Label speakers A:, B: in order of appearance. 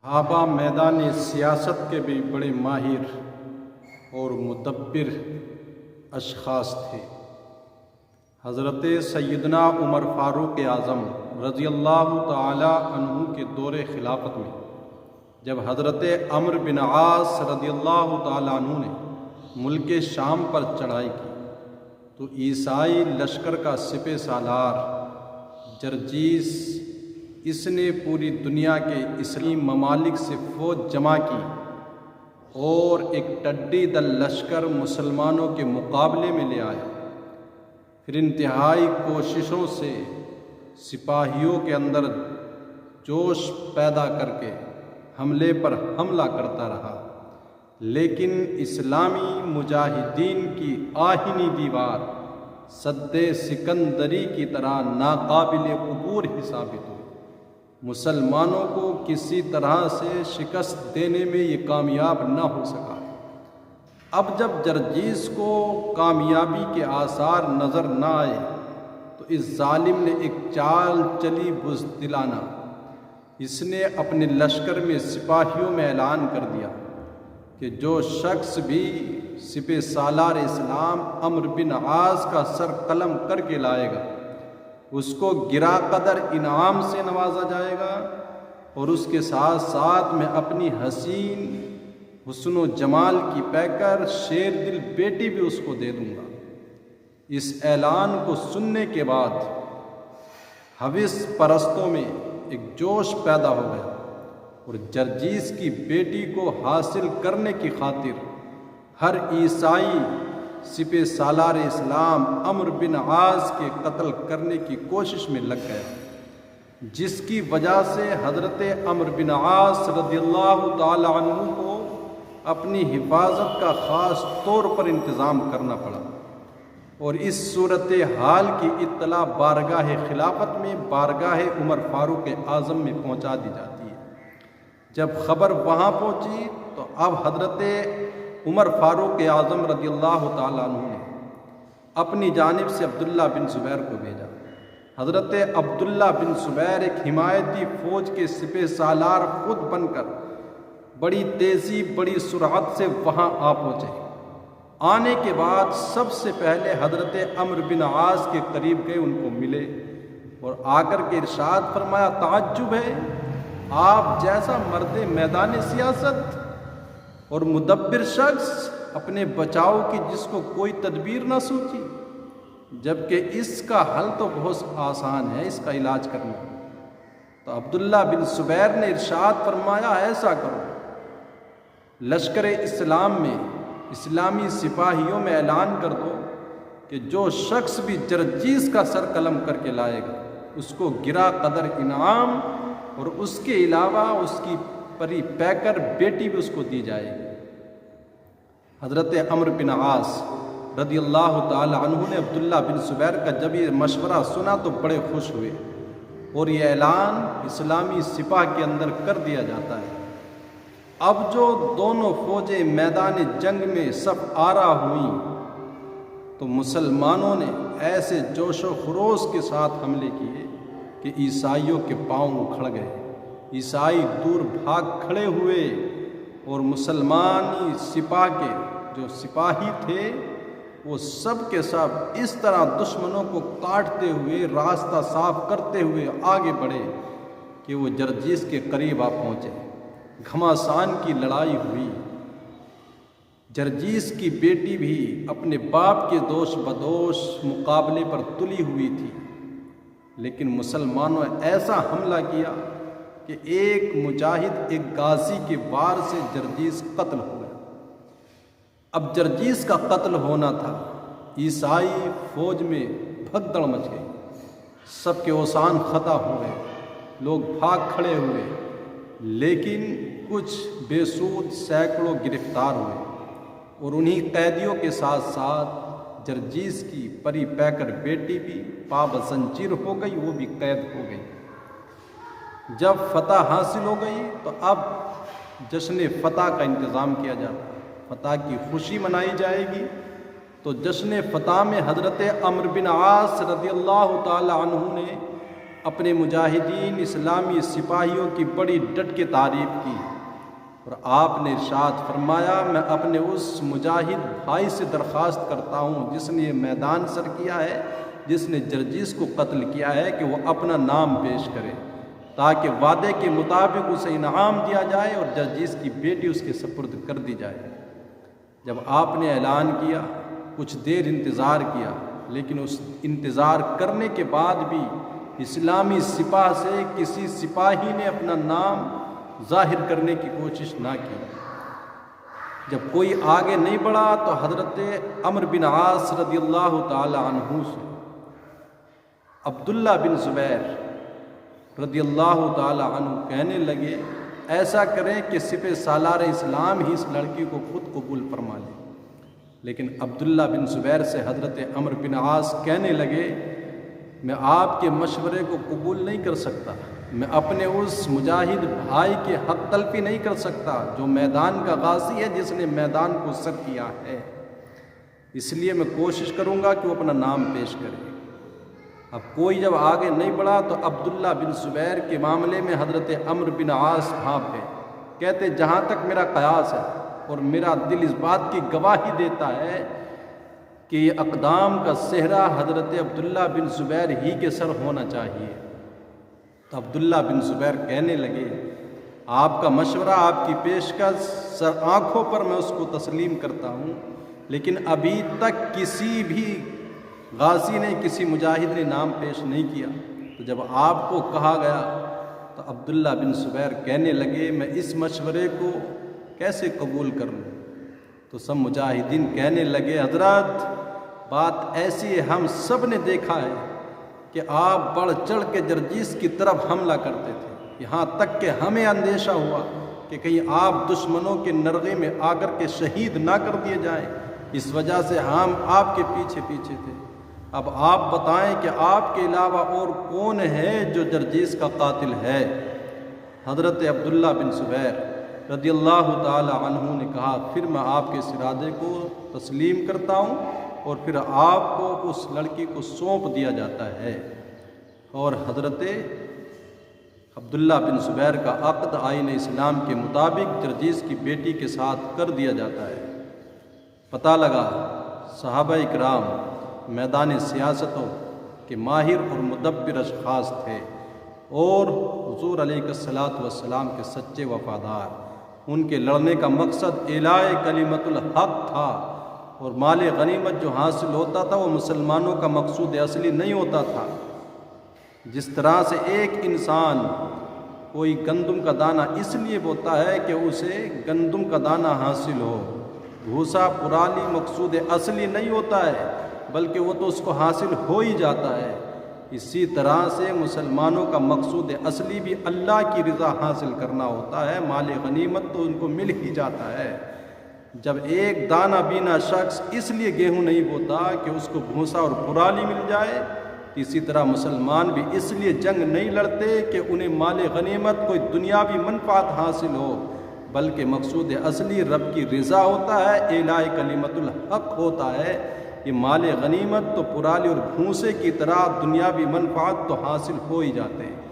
A: صحابہ میدان سیاست کے بھی بڑے ماہر اور مدبر اشخاص تھے۔ حضرت سیدنا عمر فاروق اعظم رضی اللہ تعالی عنہ کے دور خلافت میں جب حضرت عمرو بن عاص رضی اللہ تعالی عنہ نے ملک شام پر چڑھائی کی تو عیسائی لشکر کا سپہ سالار جرجیس اس نے پوری دنیا کے اسلامی ممالک سے فوج جمع کی اور ایک ٹڈی دل لشکر مسلمانوں کے مقابلے میں لے آیا۔ پھر انتہائی کوششوں سے سپاہیوں کے اندر جوش پیدا کر کے حملے پر حملہ کرتا رہا، لیکن اسلامی مجاہدین کی آہنی دیوار سد سکندری کی طرح ناقابل عبور ہی ثابت ہوئی۔ مسلمانوں کو کسی طرح سے شکست دینے میں یہ کامیاب نہ ہو سکا۔ اب جب جرجیس کو کامیابی کے آثار نظر نہ آئے تو اس ظالم نے ایک چال چلی بزدلانہ۔ اس نے اپنے لشکر میں سپاہیوں میں اعلان کر دیا کہ جو شخص بھی سپہ سالار اسلام عمرو بن عاص کا سر قلم کر کے لائے گا اس کو گرا قدر انعام سے نوازا جائے گا، اور اس کے ساتھ ساتھ میں اپنی حسین حسن و جمال کی پیکر شیر دل بیٹی بھی اس کو دے دوں گا۔ اس اعلان کو سننے کے بعد ہوس پرستوں میں ایک جوش پیدا ہو گیا، اور جرجیس کی بیٹی کو حاصل کرنے کی خاطر ہر عیسائی سپہ سالار اسلام عمرو بن عاص کے قتل کرنے کی کوشش میں لگ گیا، جس کی وجہ سے حضرت عمرو بن عاص رضی اللہ تعالی عنہ کو اپنی حفاظت کا خاص طور پر انتظام کرنا پڑا، اور اس صورتحال کی اطلاع بارگاہ خلافت میں بارگاہ عمر فاروق اعظم میں پہنچا دی جاتی ہے۔ جب خبر وہاں پہنچی تو اب حضرت عمر فاروق اعظم رضی اللہ تعالیٰ عنہ نے اپنی جانب سے عبداللہ بن زبیر کو بھیجا۔ حضرت عبداللہ بن زبیر ایک حمایتی فوج کے سپہ سالار خود بن کر بڑی تیزی بڑی سرعت سے وہاں آ پہنچے۔ آنے کے بعد سب سے پہلے حضرت عمرو بن عاص کے قریب گئے، ان کو ملے اور آ کر کے ارشاد فرمایا، تعجب ہے آپ جیسا مرد میدان سیاست اور مدبر شخص اپنے بچاؤ کی جس کو کوئی تدبیر نہ سوچی، جبکہ اس کا حل تو بہت آسان ہے، اس کا علاج کرنا۔ تو عبداللہ بن زبیر نے ارشاد فرمایا، ایسا کرو، لشکر اسلام میں اسلامی سپاہیوں میں اعلان کر دو کہ جو شخص بھی جرجیس کا سر قلم کر کے لائے گا اس کو گرا قدر انعام، اور اس کے علاوہ اس کی پری پیکر بیٹی بھی اس کو دی جائے گی۔ حضرت عمرو بن عاص رضی اللہ تعالی عنہ نے عبداللہ بن زبیر کا جب یہ مشورہ سنا تو بڑے خوش ہوئے، اور یہ اعلان اسلامی سپاہ کے اندر کر دیا جاتا ہے۔ اب جو دونوں فوجیں میدان جنگ میں صف آرا ہوئیں تو مسلمانوں نے ایسے جوش و خروش کے ساتھ حملے کیے کہ عیسائیوں کے پاؤں اکھڑ گئے، عیسائی دور بھاگ کھڑے ہوئے، اور مسلمانی سپاہ کے جو سپاہی تھے وہ سب کے سب اس طرح دشمنوں کو کاٹتے ہوئے راستہ صاف کرتے ہوئے آگے بڑھے کہ وہ جرجیس کے قریب آ پہنچے۔ گھماسان کی لڑائی ہوئی، جرجیس کی بیٹی بھی اپنے باپ کے دوش بدوش مقابلے پر تلی ہوئی تھی، لیکن مسلمانوں نے ایسا حملہ کیا کہ ایک مجاہد ایک غازی کے وار سے جرجیس قتل ہو گیا۔ اب جرجیس کا قتل ہونا تھا، عیسائی فوج میں بھگدڑ مچ گئی، سب کے اوسان خطا ہو گئے، لوگ بھاگ کھڑے ہوئے، لیکن کچھ بے سود سینکڑوں گرفتار ہوئے، اور انہی قیدیوں کے ساتھ ساتھ جرجیس کی پری پیکر بیٹی بھی پاب زنجیر ہو گئی، وہ بھی قید ہو گئی۔ جب فتح حاصل ہو گئی تو اب جشن فتح کا انتظام کیا جاتا ہے، فتح کی خوشی منائی جائے گی۔ تو جشن فتح میں حضرت عمرو بن عاص رضی اللہ تعالی عنہ نے اپنے مجاہدین اسلامی سپاہیوں کی بڑی ڈٹ کے تعریف کی، اور آپ نے ارشاد فرمایا میں اپنے اس مجاہد بھائی سے درخواست کرتا ہوں جس نے یہ میدان سر کیا ہے، جس نے جرجیس کو قتل کیا ہے، کہ وہ اپنا نام پیش کرے تاکہ وعدے کے مطابق اسے انعام دیا جائے اور جرجیس کی بیٹی اس کے سپرد کر دی جائے۔ جب آپ نے اعلان کیا کچھ دیر انتظار کیا، لیکن اس انتظار کرنے کے بعد بھی اسلامی سپاہ سے کسی سپاہی نے اپنا نام ظاہر کرنے کی کوشش نہ کی۔ جب کوئی آگے نہیں بڑھا تو حضرت عمرو بن عاص رضی اللہ تعالی عنہ سے عبداللہ بن زبیر رضی اللہ تعالی عنہ کہنے لگے ایسا کریں کہ سپہ سالار اسلام ہی اس لڑکی کو خود قبول فرما لے۔ لیکن عبداللہ بن زبیر سے حضرت عمرو بن عاص کہنے لگے میں آپ کے مشورے کو قبول نہیں کر سکتا، میں اپنے اس مجاہد بھائی کی حق تلفی نہیں کر سکتا جو میدان کا غازی ہے، جس نے میدان کو سر کیا ہے، اس لیے میں کوشش کروں گا کہ وہ اپنا نام پیش کرے۔ اب کوئی جب آگے نہیں بڑھا تو عبداللہ بن زبیر کے معاملے میں حضرت عمرو بن عاص بھانپ گئے، کہتے جہاں تک میرا قیاس ہے اور میرا دل اس بات کی گواہی دیتا ہے کہ یہ اقدام کا صحرا حضرت عبداللہ بن زبیر ہی کے سر ہونا چاہیے۔ تو عبداللہ بن زبیر کہنے لگے آپ کا مشورہ، آپ کی پیشکش سر آنکھوں پر میں اس کو تسلیم کرتا ہوں، لیکن ابھی تک کسی بھی غازی نے، کسی مجاہد نے نام پیش نہیں کیا۔ تو جب آپ کو کہا گیا تو عبداللہ بن زبیر کہنے لگے میں اس مشورے کو کیسے قبول کر لوں؟ تو سب مجاہدین کہنے لگے حضرت بات ایسی ہے، ہم سب نے دیکھا ہے کہ آپ بڑھ چڑھ کے جرجیس کی طرف حملہ کرتے تھے، یہاں تک کہ ہمیں اندیشہ ہوا کہ کہیں آپ دشمنوں کے نرغے میں آ کر کے شہید نہ کر دیے جائیں، اس وجہ سے ہم آپ کے پیچھے پیچھے تھے۔ اب آپ بتائیں کہ آپ کے علاوہ اور کون ہے جو جرجیس کا قاتل ہے؟ حضرت عبداللہ بن زبیر رضی اللہ تعالی عنہ نے کہا پھر میں آپ کے اس ارادے کو تسلیم کرتا ہوں، اور پھر آپ کو اس لڑکی کو سونپ دیا جاتا ہے، اور حضرت عبداللہ بن زبیر کا عقد آئین اسلام کے مطابق جرجیس کی بیٹی کے ساتھ کر دیا جاتا ہے۔ پتہ لگا صحابہ اکرام میدان سیاستوں کے ماہر اور مدبر اشخاص تھے، اور حضور علیہ الصلوۃ والسلام کے سچے وفادار۔ ان کے لڑنے کا مقصد اعلاء کلمت الحق تھا، اور مال غنیمت جو حاصل ہوتا تھا وہ مسلمانوں کا مقصود اصلی نہیں ہوتا تھا۔ جس طرح سے ایک انسان کوئی گندم کا دانہ اس لیے بوتا ہے کہ اسے گندم کا دانہ حاصل ہو، بھوسا پرالی مقصود اصلی نہیں ہوتا ہے، بلکہ وہ تو اس کو حاصل ہو ہی جاتا ہے۔ اسی طرح سے مسلمانوں کا مقصود اصلی بھی اللہ کی رضا حاصل کرنا ہوتا ہے، مال غنیمت تو ان کو مل ہی جاتا ہے۔ جب ایک دانہ بینا شخص اس لیے گیہوں نہیں بوتا کہ اس کو بھوسا اور پرالی مل جائے، اسی طرح مسلمان بھی اس لیے جنگ نہیں لڑتے کہ انہیں مال غنیمت کوئی دنیاوی منفعت حاصل ہو، بلکہ مقصود اصلی رب کی رضا ہوتا ہے، اعلاء کلمت الحق ہوتا ہے۔ یہ مال غنیمت تو پرالی اور بھوسے کی طرح دنیاوی منفعت تو حاصل ہو ہی جاتے ہیں۔